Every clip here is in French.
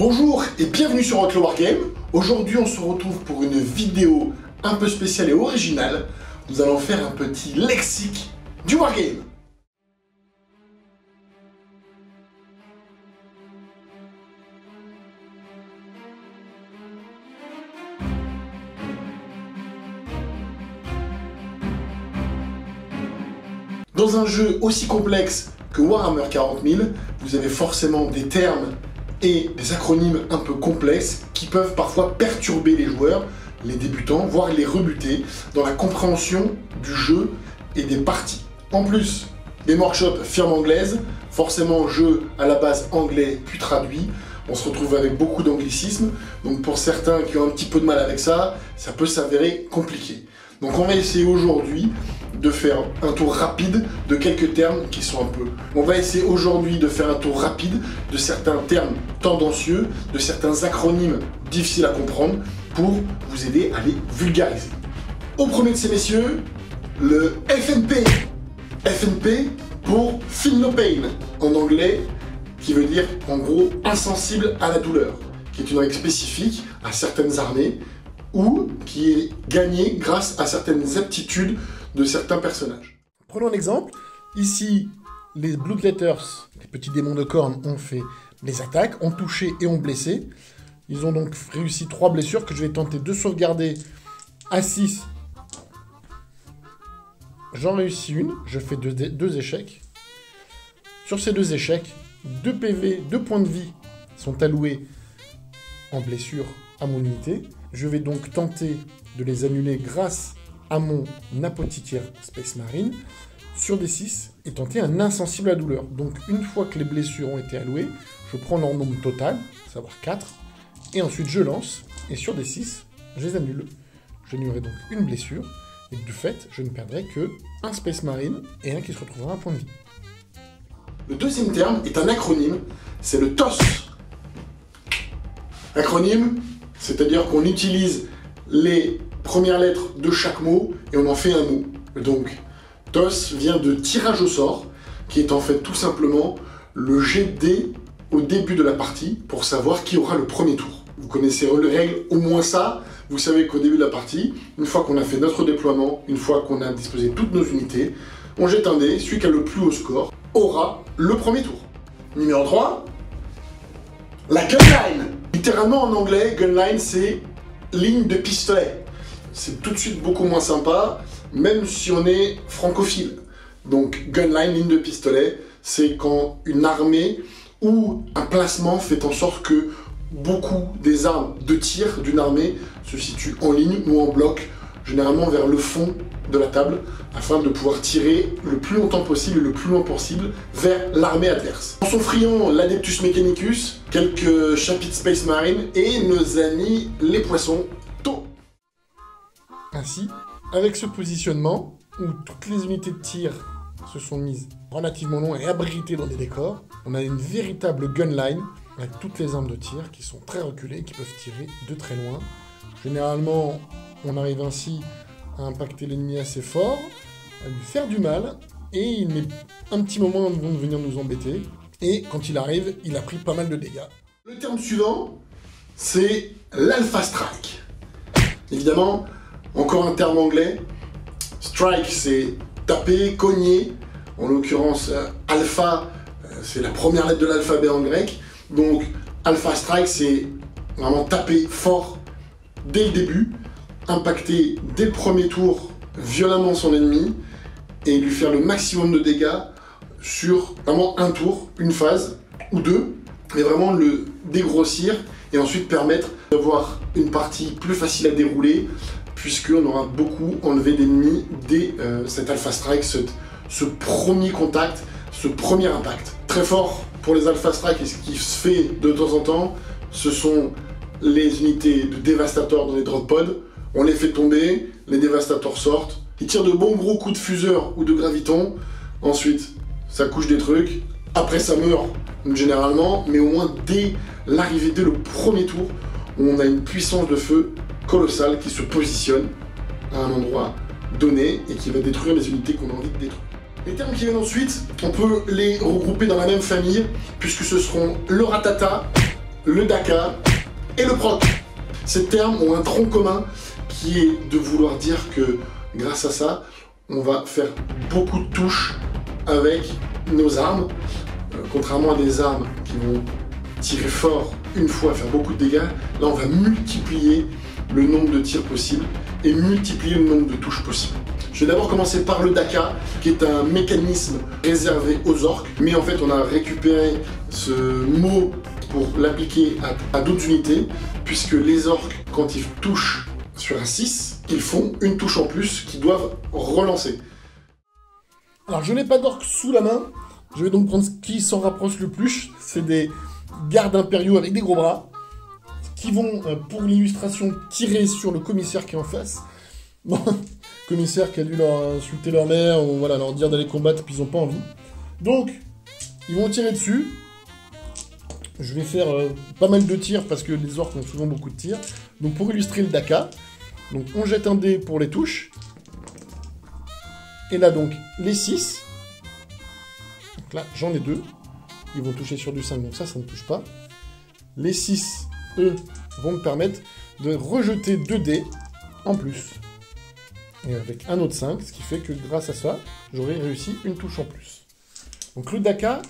Bonjour et bienvenue sur Outlaw Wargame. Aujourd'hui on se retrouve pour une vidéo un peu spéciale et originale. Nous allons faire un petit lexique du Wargame. Dans un jeu aussi complexe que Warhammer 40 000, vous avez forcément des termes et des acronymes un peu complexes qui peuvent parfois perturber les joueurs, les débutants, voire les rebuter dans la compréhension du jeu et des parties. En plus, des workshops firme anglaise, forcément jeu à la base anglais puis traduit, on se retrouve avec beaucoup d'anglicismes, donc pour certains qui ont un petit peu de mal avec ça, ça peut s'avérer compliqué. Donc on va essayer aujourd'hui de faire un tour rapide de quelques termes qui sont un peu... On va essayer aujourd'hui de faire un tour rapide de certains termes tendancieux, de certains acronymes difficiles à comprendre pour vous aider à les vulgariser. Au premier de ces messieurs, le FNP. FNP pour Feel No Pain en anglais, qui veut dire en gros insensible à la douleur, qui est une règle spécifique à certaines armées ou qui est gagnée grâce à certaines aptitudes de certains personnages. Prenons un exemple. Ici, les Bloodletters, les petits démons de cornes, ont fait les attaques, ont touché et ont blessé. Ils ont donc réussi 3 blessures que je vais tenter de sauvegarder à 6. J'en réussis une, je fais 2 échecs. Sur ces 2 échecs, 2 PV, 2 points de vie sont alloués en blessure à mon unité. Je vais donc tenter de les annuler grâce à mon apothicaire Space Marine sur des 6 et tenter un insensible à la douleur. Donc une fois que les blessures ont été allouées, je prends leur nombre total, à savoir 4, et ensuite je lance, et sur des 6, je les annule. J'annulerai donc une blessure, et du fait, je ne perdrai que un Space Marine et un qui se retrouvera à un point de vie. Le deuxième terme est un acronyme, c'est le TOS. Acronyme, c'est-à-dire qu'on utilise les premières lettres de chaque mot et on en fait un mot. Donc, TOS vient de tirage au sort, qui est en fait tout simplement le jet de dés au début de la partie pour savoir qui aura le premier tour. Vous connaissez les règles, au moins ça. Vous savez qu'au début de la partie, une fois qu'on a fait notre déploiement, une fois qu'on a disposé toutes nos unités, on jette un dé, celui qui a le plus haut score aura le premier tour. Numéro 3, la gunline. Littéralement en anglais, gunline c'est ligne de pistolet. C'est tout de suite beaucoup moins sympa, même si on est francophile. Donc gunline, ligne de pistolet, c'est quand une armée ou un placement fait en sorte que beaucoup des armes de tir d'une armée se situent en ligne ou en bloc, généralement vers le fond de la table, afin de pouvoir tirer le plus longtemps possible et le plus loin possible vers l'armée adverse. En s'offriant l'Adeptus Mechanicus, quelques chapitres Space Marine et nos amis les poissons tôt. Ainsi, avec ce positionnement, où toutes les unités de tir se sont mises relativement loin et abritées dans des décors, on a une véritable gunline avec toutes les armes de tir qui sont très reculées, qui peuvent tirer de très loin. Généralement, on arrive ainsi à impacter l'ennemi assez fort, à lui faire du mal, et il met un petit moment avant de venir nous embêter, et quand il arrive, il a pris pas mal de dégâts. Le terme suivant, c'est l'Alpha Strike. Évidemment, encore un terme anglais. Strike, c'est taper, cogner. En l'occurrence, Alpha, c'est la première lettre de l'alphabet en grec. Donc, Alpha Strike, c'est vraiment taper fort dès le début, impacter dès le premier tour violemment son ennemi et lui faire le maximum de dégâts sur vraiment un tour, une phase ou 2, mais vraiment le dégrossir et ensuite permettre d'avoir une partie plus facile à dérouler puisqu'on aura beaucoup enlevé d'ennemis dès cet Alpha Strike, ce premier contact, ce premier impact. Très fort pour les Alpha Strike et ce qui se fait de temps en temps, ce sont les unités de Devastator dans les drop pods. On les fait tomber, les Devastators sortent, ils tirent de bons gros coups de fuseur ou de graviton, ensuite ça couche des trucs, après ça meurt généralement, mais au moins dès l'arrivée, dès le premier tour, on a une puissance de feu colossale qui se positionne à un endroit donné et qui va détruire les unités qu'on a envie de détruire. Les termes qui viennent ensuite, on peut les regrouper dans la même famille, puisque ce seront le ratata, le Daka et le proc. Ces termes ont un tronc commun qui est de vouloir dire que grâce à ça, on va faire beaucoup de touches avec nos armes, contrairement à des armes qui vont tirer fort une fois, faire beaucoup de dégâts. Là, on va multiplier le nombre de tirs possibles et multiplier le nombre de touches possibles. Je vais d'abord commencer par le Daka, qui est un mécanisme réservé aux orques, mais en fait, on a récupéré ce mot pour l'appliquer à d'autres unités, puisque les orques, quand ils touchent sur un 6, ils font une touche en plus qu'ils doivent relancer. Alors, je n'ai pas d'orques sous la main. Je vais donc prendre ce qui s'en rapproche le plus. C'est des gardes impériaux avec des gros bras qui vont, pour l'illustration, tirer sur le commissaire qui est en face. Bon, commissaire qui a dû leur insulter leur mère, ou voilà, leur dire d'aller combattre, puis ils n'ont pas envie. Donc, ils vont tirer dessus. Je vais faire pas mal de tirs parce que les orques ont souvent beaucoup de tirs. Donc, pour illustrer le Daka, donc on jette un dé pour les touches. Et là, donc, les 6. Donc là, j'en ai 2. Ils vont toucher sur du 5, donc ça ne touche pas. Les 6, eux, vont me permettre de rejeter 2 dés en plus. Et avec un autre 5, ce qui fait que grâce à ça, j'aurai réussi une touche en plus. Donc le Daka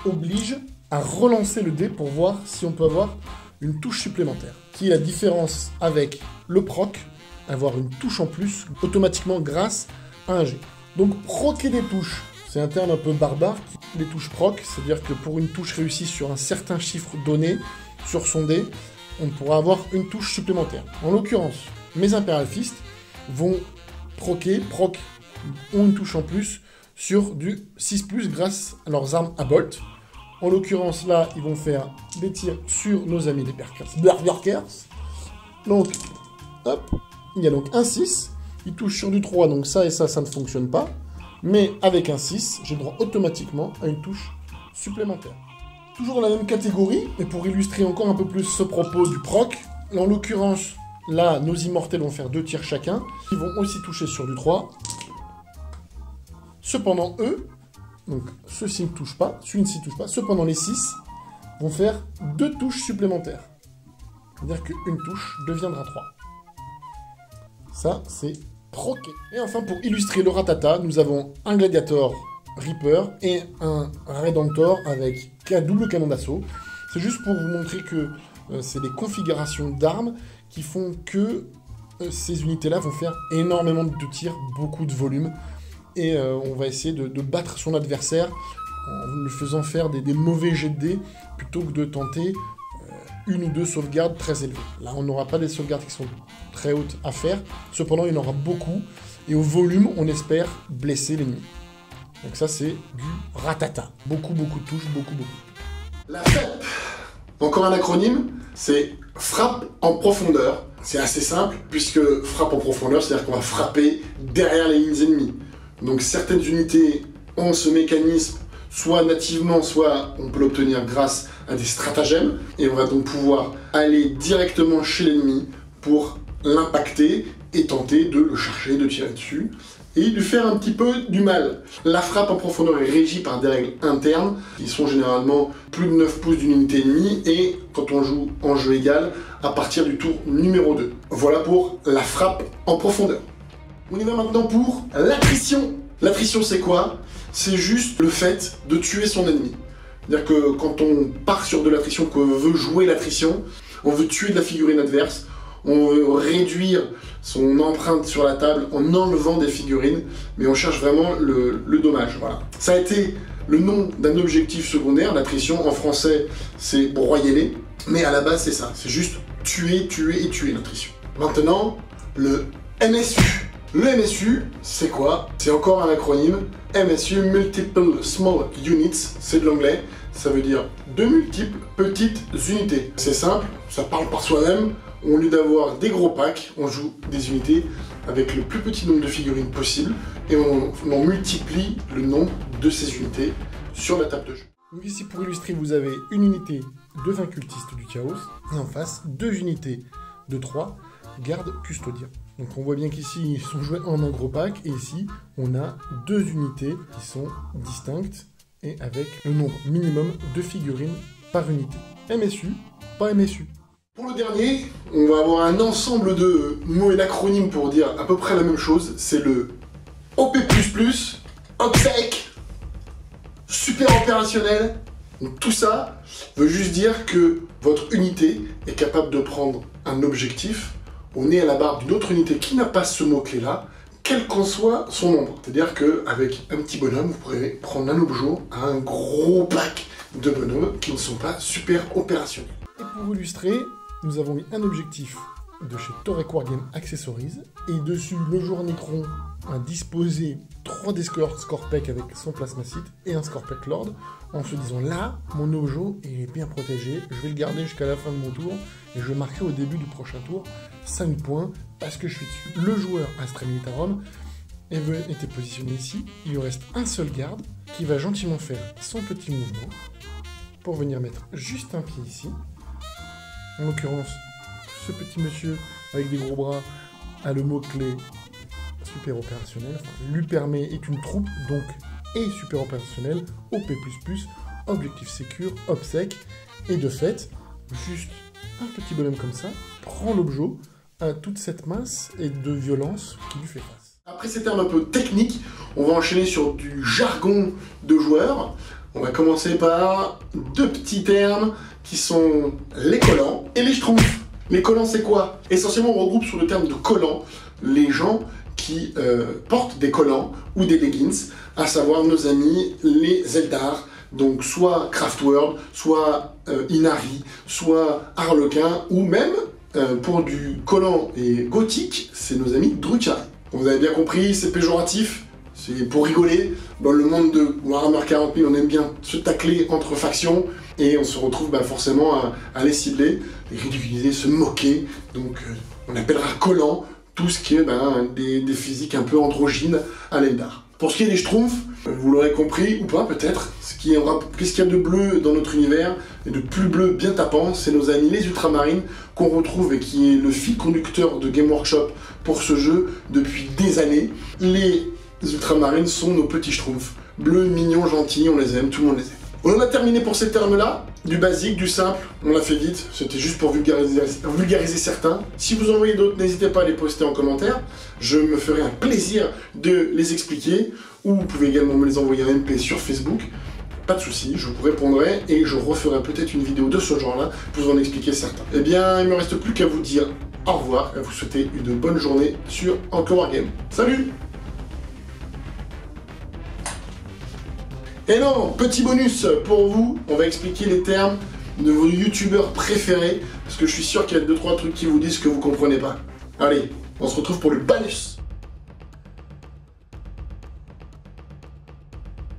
oblige à relancer le dé pour voir si on peut avoir une touche supplémentaire. Qui est la différence avec le proc, avoir une touche en plus automatiquement grâce à un jet. Donc proquer des touches, c'est un terme un peu barbare. Les touches proc, c'est-à-dire que pour une touche réussie sur un certain chiffre donné, sur son dé, on pourra avoir une touche supplémentaire. En l'occurrence, mes Imperial Fist vont proc ont une touche en plus sur du 6+, grâce à leurs armes à bolt. En l'occurrence, là, ils vont faire des tirs sur nos amis les Berserkers. Donc, hop, il y a donc un 6. Ils touchent sur du 3, donc ça et ça ne fonctionne pas. Mais avec un 6, j'ai droit automatiquement à une touche supplémentaire. Toujours dans la même catégorie, mais pour illustrer encore un peu plus ce propos du proc, en l'occurrence, là, nos immortels vont faire 2 tirs chacun. Ils vont aussi toucher sur du 3. Cependant, eux, donc ceux-ci ne touchent pas, celui-ci ne touche pas. Cependant, les 6 vont faire 2 touches supplémentaires. C'est-à-dire qu'une touche deviendra 3. Ça, c'est proqué. Et enfin, pour illustrer le Ratata, nous avons un Gladiator Reaper et un Redemptor avec un double canon d'assaut. C'est juste pour vous montrer que c'est les configurations d'armes qui font que ces unités-là vont faire énormément de tirs, beaucoup de volume. Et on va essayer de battre son adversaire en lui faisant faire des mauvais jets de dés plutôt que de tenter une ou deux sauvegardes très élevées. Là, on n'aura pas des sauvegardes qui sont très hautes à faire. Cependant, il y en aura beaucoup. Et au volume, on espère blesser l'ennemi. Donc ça, c'est du Ratata. Beaucoup de touches, beaucoup. La FEP, encore un acronyme, c'est frappe en profondeur. C'est assez simple, puisque frappe en profondeur, c'est-à-dire qu'on va frapper derrière les lignes ennemies. Donc certaines unités ont ce mécanisme, soit nativement, soit on peut l'obtenir grâce à des stratagèmes, et on va donc pouvoir aller directement chez l'ennemi pour l'impacter et tenter de le chercher, de tirer dessus, et lui faire un petit peu du mal. La frappe en profondeur est régie par des règles internes, qui sont généralement plus de 9 pouces d'une unité ennemie, et quand on joue en jeu égal, à partir du tour numéro 2. Voilà pour la frappe en profondeur. On y va maintenant pour l'attrition. L'attrition, c'est quoi? C'est juste le fait de tuer son ennemi. C'est-à-dire que quand on part sur de l'attrition, qu'on veut jouer l'attrition, on veut tuer de la figurine adverse, on veut réduire son empreinte sur la table en enlevant des figurines, mais on cherche vraiment le dommage. Voilà. Ça a été le nom d'un objectif secondaire, l'attrition. En français, c'est broyer-les, mais à la base, c'est ça. C'est juste tuer l'attrition. Maintenant, le MSU. Le MSU, c'est quoi? C'est encore un acronyme. MSU, Multiple Small Units, c'est de l'anglais. Ça veut dire de multiples petites unités. C'est simple, ça parle par soi-même. Au lieu d'avoir des gros packs, on joue des unités avec le plus petit nombre de figurines possible et on multiplie le nombre de ces unités sur la table de jeu. Donc ici, pour illustrer, vous avez une unité de 20 cultistes du chaos et en face, 2 unités de 3 gardes custodiens. Donc on voit bien qu'ici, ils sont joués en un gros pack et ici, on a 2 unités qui sont distinctes et avec le nombre minimum de figurines par unité. MSU, pas MSU. Pour le dernier, on va avoir un ensemble de mots et d'acronymes pour dire à peu près la même chose. C'est le OP++, OPSEC, super opérationnel. Donc tout ça veut juste dire que votre unité est capable de prendre un objectif au nez à la barre d'une autre unité qui n'a pas ce mot-clé là, quel qu'en soit son nombre. C'est-à-dire qu'avec un petit bonhomme, vous pourrez prendre un objet à un gros pack de bonhommes qui ne sont pas super opérationnels. Et pour illustrer, nous avons mis un objectif de chez Torek Wargame Accessories, et dessus le joueur Necron a disposé 3 Discord Scorpec avec son plasmacite et un Scorpec Lord, en se disant là, mon objet il est bien protégé, je vais le garder jusqu'à la fin de mon tour, et je marquerai au début du prochain tour 5 points parce que je suis dessus. Le joueur Astra Militarum était positionné ici, il lui reste un seul garde qui va gentiment faire son petit mouvement pour venir mettre juste un pied ici. En l'occurrence, ce petit monsieur avec des gros bras a le mot-clé super opérationnel, enfin, lui permet, est une troupe, donc est super opérationnel, OP++, objectif sécure, OPSEC, et de fait, juste un petit bonhomme comme ça, prend l'objet à toute cette masse et de violence qui lui fait face. Après ces termes un peu techniques, on va enchaîner sur du jargon de joueurs. On va commencer par 2 petits termes qui sont les collants et les schtroumpfs. Les collants, c'est quoi? Essentiellement, on regroupe sous le terme de collants les gens qui portent des collants ou des leggings, à savoir nos amis les Eldar, donc soit Craftworld, soit Inari, soit Harlequin, ou même pour du collant et gothique, c'est nos amis Drukhari. Vous avez bien compris, c'est péjoratif, c'est pour rigoler. Dans le monde de Warhammer 40 000, on aime bien se tacler entre factions et on se retrouve forcément à les cibler, les ridiculiser, se moquer. Donc on appellera collant tout ce qui est des physiques un peu androgynes à l'Eldar. Pour ce qui est des schtroumpfs, vous l'aurez compris ou pas peut-être, qu'est-ce qu'il y a de bleu dans notre univers et de plus bleu bien tapant, c'est nos amis les ultramarines qu'on retrouve et qui est le fil conducteur de Game Workshop pour ce jeu depuis des années. Les ultramarines sont nos petits schtroumpfs, bleus, mignons, gentils, on les aime, tout le monde les aime. On en a terminé pour ces termes-là, du basique, du simple, on l'a fait vite, c'était juste pour vulgariser certains. Si vous en voyez d'autres, n'hésitez pas à les poster en commentaire, je me ferai un plaisir de les expliquer, ou vous pouvez également me les envoyer en MP sur Facebook, pas de soucis, je vous répondrai et je referai peut-être une vidéo de ce genre-là pour vous en expliquer certains. Eh bien, il ne me reste plus qu'à vous dire au revoir et à vous souhaiter une bonne journée sur Encore Wargame. Salut! Et non, petit bonus pour vous, on va expliquer les termes de vos youtubeurs préférés, parce que je suis sûr qu'il y a 2-3 trucs qui vous disent que vous comprenez pas. Allez, on se retrouve pour le bonus.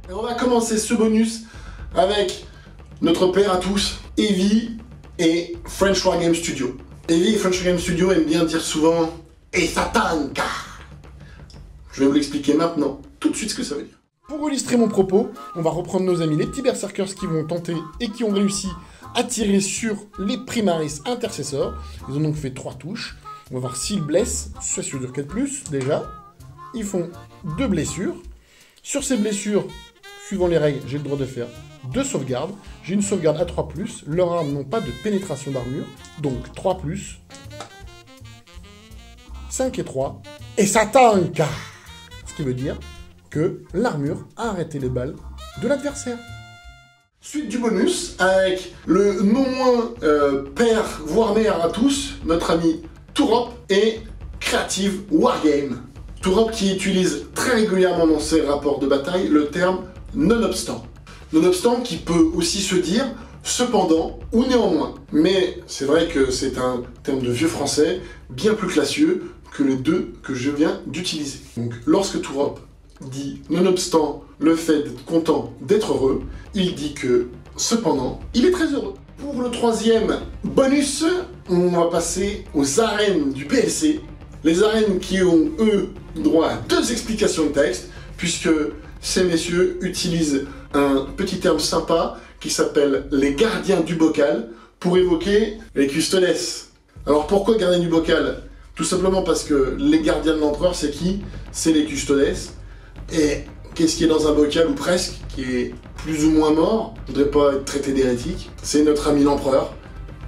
Et on va commencer ce bonus avec notre père à tous, Evie et French Wargame Studio. Evie et French Wargame Studio aiment bien dire souvent « Et Satanka ». Je vais vous l'expliquer maintenant, tout de suite ce que ça veut dire. Pour illustrer mon propos, on va reprendre nos amis les petits berserkers qui vont tenter et qui ont réussi à tirer sur les Primaris Intercessors. Ils ont donc fait 3 touches. On va voir s'ils blessent, soit sur dur 4+, déjà. Ils font 2 blessures. Sur ces blessures, suivant les règles, j'ai le droit de faire 2 sauvegardes. J'ai une sauvegarde à 3+, leurs armes n'ont pas de pénétration d'armure, donc 3+, 5 et 3, et ça tank. Ce qui veut dire que l'armure a arrêté les balles de l'adversaire. Suite du bonus, avec le non moins père, voire mère à tous, notre ami Tourop et Creative Wargame. Tourop qui utilise très régulièrement dans ses rapports de bataille le terme nonobstant. Nonobstant qui peut aussi se dire cependant ou néanmoins. Mais c'est vrai que c'est un terme de vieux français bien plus classieux que les deux que je viens d'utiliser. Donc lorsque Tourop dit nonobstant le fait d'être content d'être heureux, il dit que cependant il est très heureux. Pour le 3e bonus, on va passer aux arènes du PLC. Les arènes qui ont, eux, droit à 2 explications de texte, puisque ces messieurs utilisent un petit terme sympa qui s'appelle les gardiens du bocal pour évoquer les custodes. Alors pourquoi gardiens du bocal? Tout simplement parce que les gardiens de l'empereur, c'est qui? C'est les custodes. Et qu'est-ce qui est dans un bocal ou presque, qui est plus ou moins mort, je voudrais pas être traité d'hérétique, c'est notre ami l'empereur.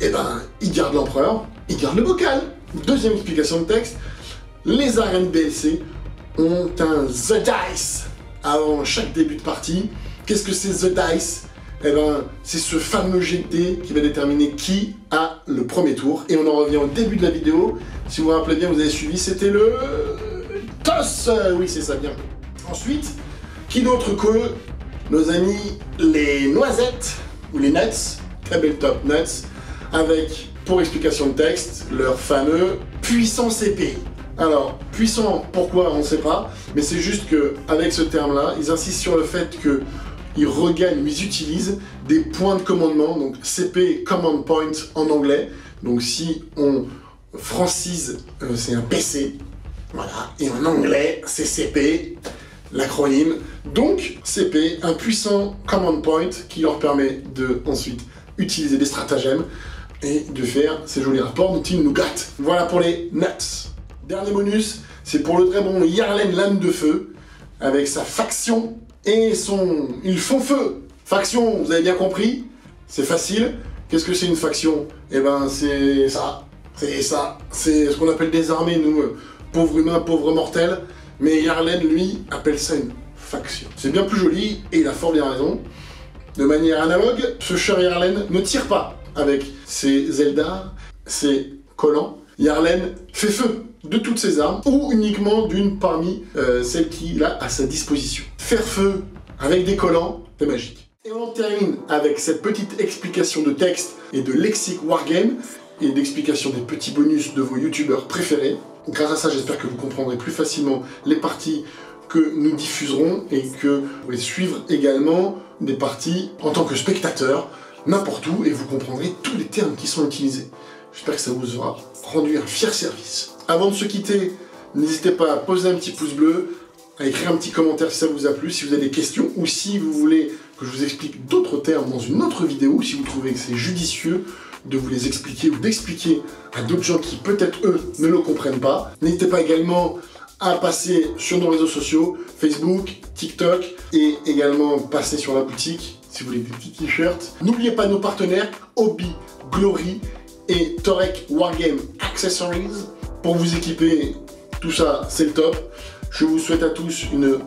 Et ben, il garde l'empereur, il garde le bocal. Deuxième explication de texte, les arènes DLC ont un The Dice avant chaque début de partie. Qu'est-ce que c'est The Dice? Eh ben, c'est ce fameux jet de dés qui va déterminer qui a le premier tour. Et on en revient au début de la vidéo. Si vous vous rappelez bien, vous avez suivi, c'était le toss. Oui, c'est ça, bien. Ensuite, qui d'autre que nos amis les noisettes, ou les nuts, Tabletop Nuts, avec, pour explication de texte, leur fameux puissant CP. Alors, puissant, pourquoi, on ne sait pas, mais c'est juste qu'avec ce terme-là, ils insistent sur le fait qu'ils regagnent, ils utilisent des points de commandement, donc CP, Command Point en anglais. Donc si on francise, c'est un PC, voilà, et en anglais, c'est CP, l'acronyme. Donc, CP, un puissant Command Point qui leur permet de, ensuite, utiliser des stratagèmes et de faire ces jolis rapports dont ils nous gâtent. Voilà pour les nuts. Dernier bonus, c'est pour le très bon Yarlen Lame de Feu, avec sa faction et son... Ils font feu. Faction, vous avez bien compris, c'est facile. Qu'est-ce que c'est une faction? Eh ben, c'est ça. C'est ça. C'est ce qu'on appelle des armées, nous, pauvres humains, pauvres mortels. Mais Yarlen, lui, appelle ça une faction. C'est bien plus joli, et il a fort bien raison. De manière analogue, ce cher Yarlen ne tire pas avec ses Eldar, ses collants. Yarlen fait feu de toutes ses armes, ou uniquement d'une parmi celles qu'il a à sa disposition. Faire feu avec des collants, c'est magique. Et on termine avec cette petite explication de texte et de lexique wargame, et d'explication des petits bonus de vos youtubeurs préférés. Grâce à ça, j'espère que vous comprendrez plus facilement les parties que nous diffuserons, et que vous pourrez suivre également des parties en tant que spectateur, n'importe où, et vous comprendrez tous les termes qui sont utilisés. J'espère que ça vous aura rendu un fier service. Avant de se quitter, n'hésitez pas à poser un petit pouce bleu, à écrire un petit commentaire si ça vous a plu, si vous avez des questions, ou si vous voulez que je vous explique d'autres termes dans une autre vidéo, si vous trouvez que c'est judicieux de vous les expliquer ou d'expliquer à d'autres gens qui peut-être eux ne le comprennent pas. N'hésitez pas également à passer sur nos réseaux sociaux, Facebook, TikTok, et également passer sur la boutique si vous voulez des petits t-shirts. N'oubliez pas nos partenaires, Hobby, Glory et Torek Wargame Accessories. Pour vous équiper, tout ça, c'est le top. Je vous souhaite à tous une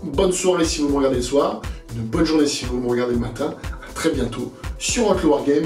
bonne soirée si vous me regardez le soir, une bonne journée si vous me regardez le matin. À très bientôt sur Rock le Wargame.